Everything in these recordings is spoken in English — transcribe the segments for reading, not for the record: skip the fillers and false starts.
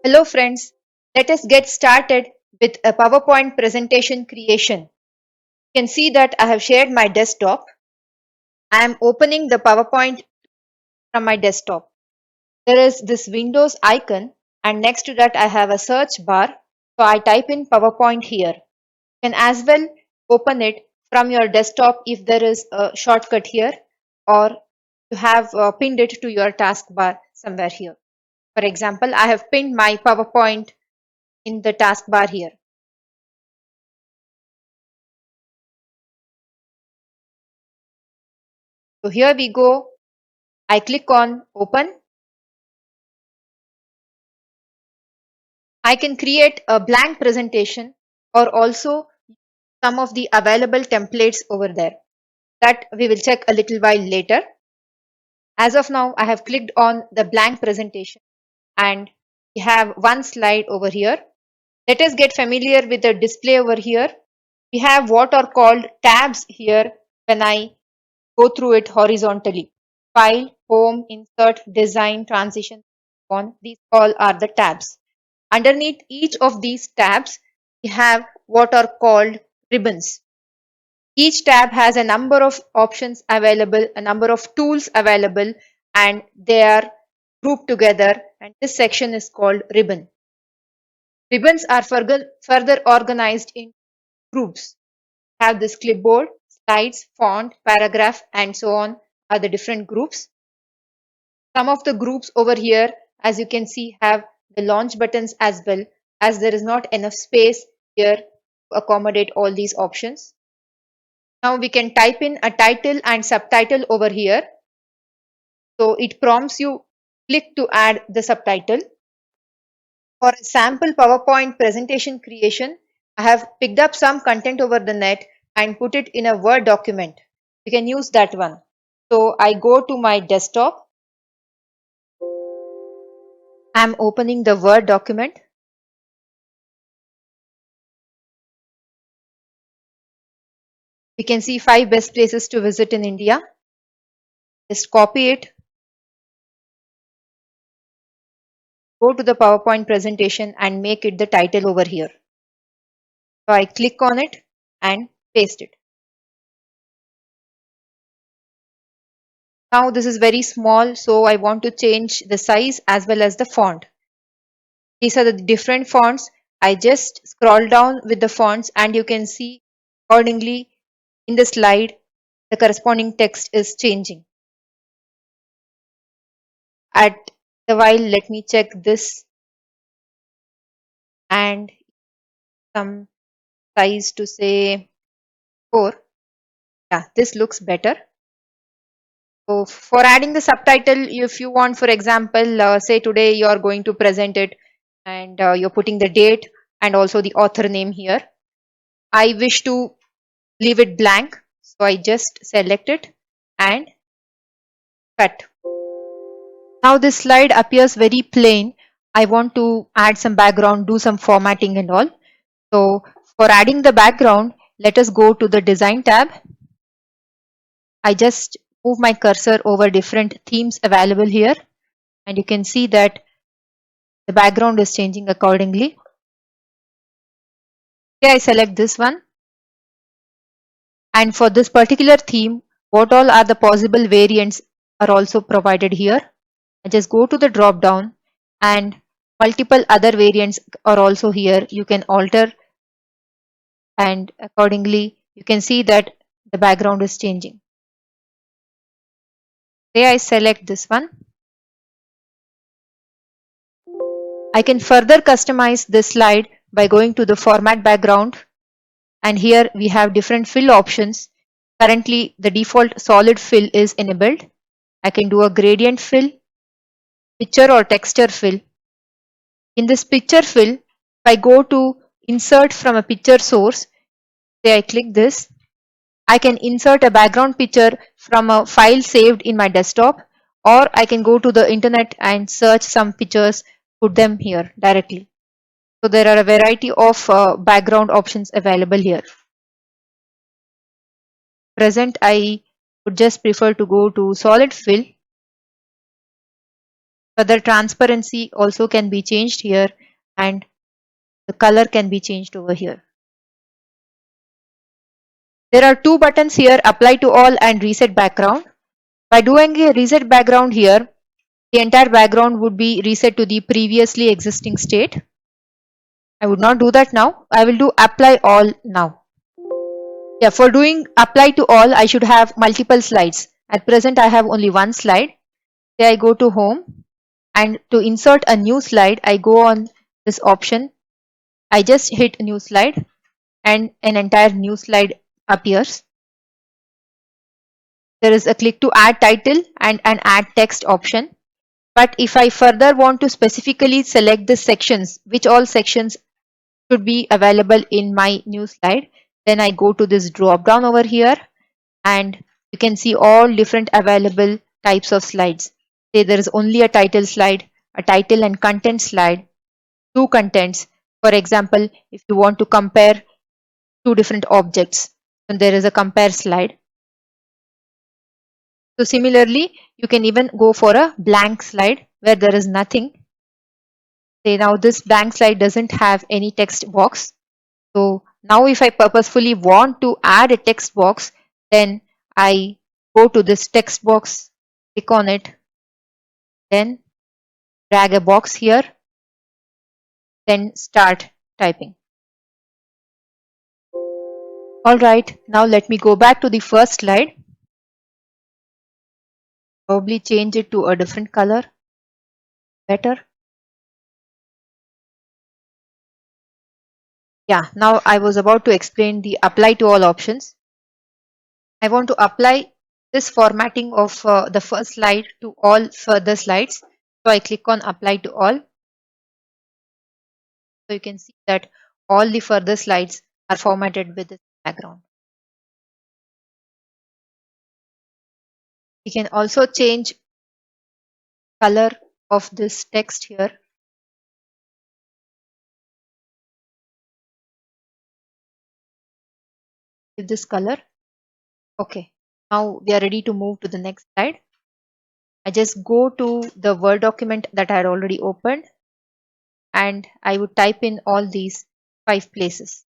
Hello friends, let us get started with a PowerPoint presentation creation. You can see that I have shared my desktop. I am opening the PowerPoint from my desktop. There is this Windows icon and next to that I have a search bar. So I type in PowerPoint here. You can as well open it from your desktop if there is a shortcut here or you have pinned it to your taskbar somewhere here. For example, I have pinned my PowerPoint in the taskbar here. So here we go. I click on open. I can create a blank presentation or also some of the available templates over there that we will check a little while later. As of now, I have clicked on the blank presentation and we have one slide over here. Let us get familiar with the display over here. We have what are called tabs here when I go through it horizontally. File, home, insert, design, transition, on. These all are the tabs. Underneath each of these tabs, we have what are called ribbons. Each tab has a number of options available, a number of tools available, and they are grouped together. And this section is called ribbon. Ribbons are further organized in groups. Have this clipboard, slides, font, paragraph, and so on are the different groups. Some of the groups over here, as you can see, have the launch buttons as well, as there is not enough space here to accommodate all these options. Now we can type in a title and subtitle over here. So it prompts you click to add the subtitle. For a sample PowerPoint presentation creation, I have picked up some content over the net and put it in a Word document. You can use that one. So I go to my desktop. I'm opening the Word document. We can see 5 best places to visit in India. Just copy it, go to the PowerPoint presentation and make it the title over here. So I click on it and paste it. Now this is very small, so I want to change the size as well as the font. These are the different fonts. I just scroll down with the fonts and you can see accordingly in the slide the corresponding text is changing. At the while, let me check this and some size to say 4. Yeah, this looks better. So for adding the subtitle, if you want, for example, say today you are going to present it and you're putting the date and also the author name here. I wish to leave it blank. So I just select it and cut. Now this slide appears very plain. I want to add some background, do some formatting and all. So for adding the background, let us go to the design tab. I just move my cursor over different themes available here and you can see that the background is changing accordingly. Here I select this one. And for this particular theme, what all are the possible variants are also provided here. I just go to the drop down and multiple other variants are also here. You can alter and accordingly you can see that the background is changing. Say I select this one. I can further customize this slide by going to the format background and here we have different fill options. Currently the default solid fill is enabled. I can do a gradient fill, picture or texture fill. In this picture fill, if I go to insert from a picture source, say I click this, I can insert a background picture from a file saved in my desktop, or I can go to the internet and search some pictures, put them here directly. So there are a variety of background options available here. Present, I would just prefer to go to solid fill. Further, transparency also can be changed here, and the color can be changed over here. There are two buttons here, apply to all and reset background. By doing a reset background here, the entire background would be reset to the previously existing state. I would not do that now. I will do apply all now. Yeah, for doing apply to all, I should have multiple slides. At present, I have only one slide. Say I go to home, and to insert a new slide, I go on this option. I just hit new slide and an entire new slide appears. There is a click to add title and an add text option. But if I further want to specifically select the sections, which all sections should be available in my new slide, then I go to this drop down over here, and you can see all different available types of slides. Say there is only a title slide, a title and content slide, two contents. For example, if you want to compare two different objects, then there is a compare slide. So similarly, you can even go for a blank slide where there is nothing. Say now this blank slide doesn't have any text box. So now if I purposefully want to add a text box, then I go to this text box, click on it, then drag a box here, then start typing. Alright, now let me go back to the first slide. Probably change it to a different color. Better. Yeah, now I was about to explain the apply to all options. I want to apply this formatting of the first slide to all further slides. So I click on apply to all. So you can see that all the further slides are formatted with this background. You can also change color of this text here. With this color. Okay, now we are ready to move to the next slide. I just go to the Word document that I had already opened, and I would type in all these 5 places.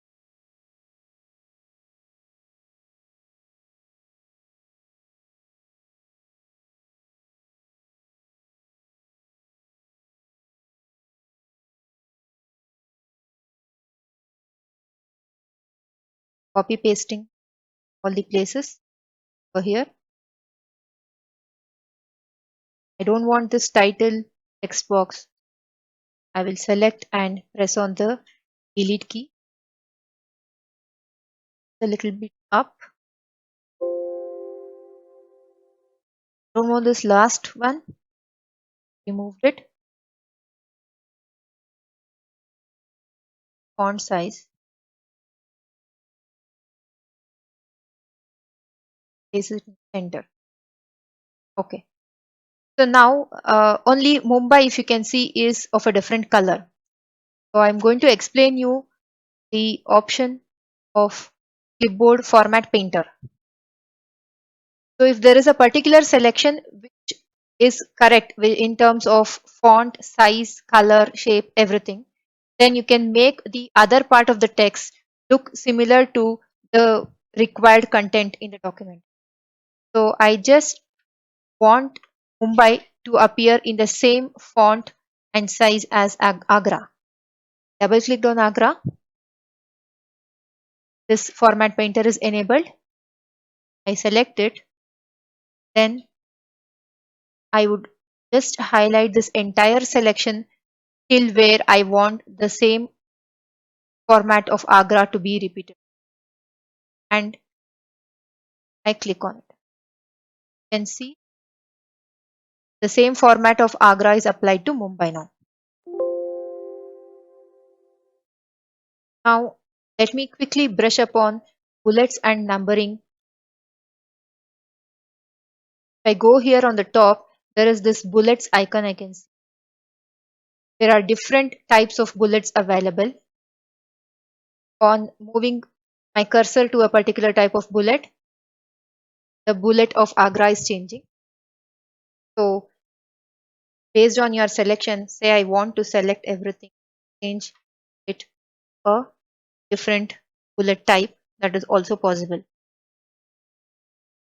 Copy pasting all the places over here. I don't want this title text box. I will select and press on the delete key. A little bit up. Don't want this last one. Removed it. Font size. Place it in center. Okay. So now only Mumbai, if you can see, is of a different color. So I'm going to explain you the option of clipboard format painter. So if there is a particular selection which is correct in terms of font, size, color, shape, everything, then you can make the other part of the text look similar to the required content in the document. So I just want Mumbai to appear in the same font and size as Agra. Double click on Agra. This format painter is enabled. I select it. Then I would just highlight this entire selection till where I want the same format of Agra to be repeated. And I click on it. You can see the same format of Agra is applied to Mumbai now. Now, let me quickly brush upon bullets and numbering. If I go here on the top, there is this bullets icon I can see. There are different types of bullets available. On moving my cursor to a particular type of bullet, the bullet of Agra is changing. So Based on your selection, say I want to select everything, change it a different bullet type, that is also possible.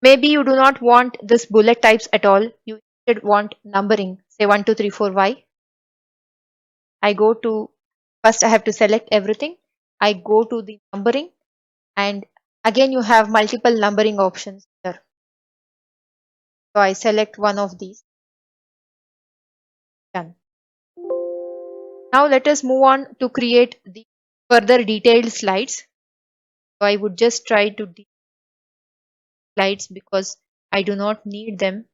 Maybe you do not want this bullet types at all. You instead want numbering, say 1, 2, 3, 4, Y. I go to, first I have to select everything. I go to the numbering, and again you have multiple numbering options here. So I select one of these. Done. Now let us move on to create the further detailed slides. So I would just try to delete slides because I do not need them.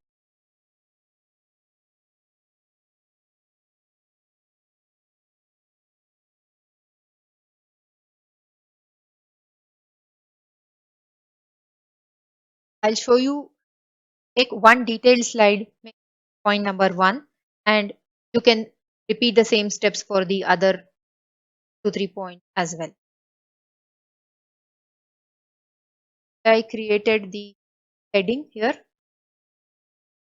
I'll show you, take one detailed slide, make point number 1, and you can repeat the same steps for the other 2, 3 points as well. I created the heading here.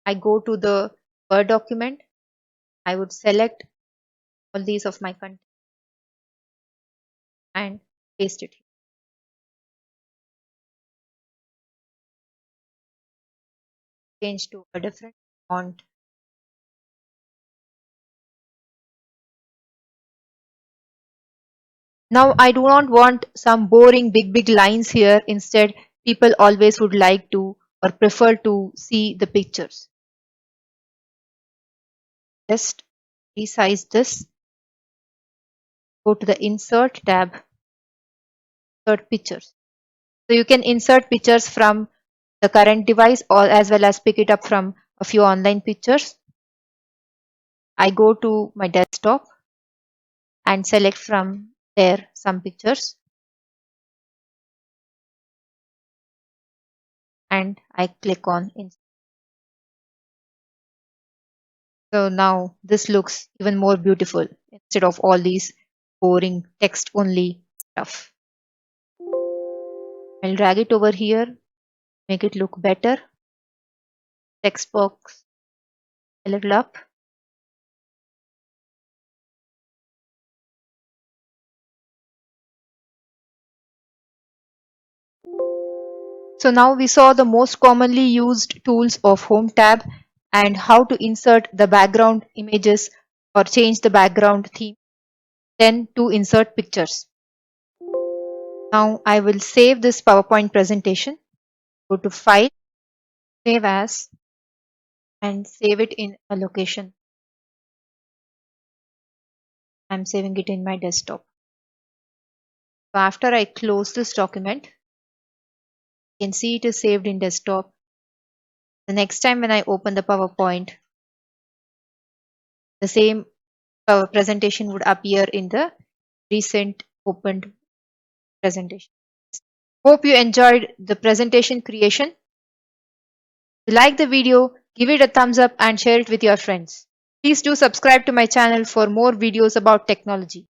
I go to the Word document. I would select all these of my content and paste it here. Change to a different font. Now I do not want some boring big lines here. Instead, people always would like to or prefer to see the pictures. Just resize this. Go to the Insert tab, Insert Pictures. So you can insert pictures from the current device or as well as pick it up from a few online pictures. I go to my desktop and select from there some pictures, and I click on Insert. So now this looks even more beautiful instead of all these boring text only stuff. I'll drag it over here, make it look better. Text box a little up. So now we saw the most commonly used tools of Home tab and how to insert the background images or change the background theme, then to insert pictures. Now I will save this PowerPoint presentation. Go to File, Save As, and save it in a location. I'm saving it in my desktop. So after I close this document, you can see it is saved in desktop. The next time when I open the PowerPoint, the same presentation would appear in the recent opened presentation. Hope you enjoyed the presentation creation. If you like the video, give it a thumbs up and share it with your friends. Please do subscribe to my channel for more videos about technology.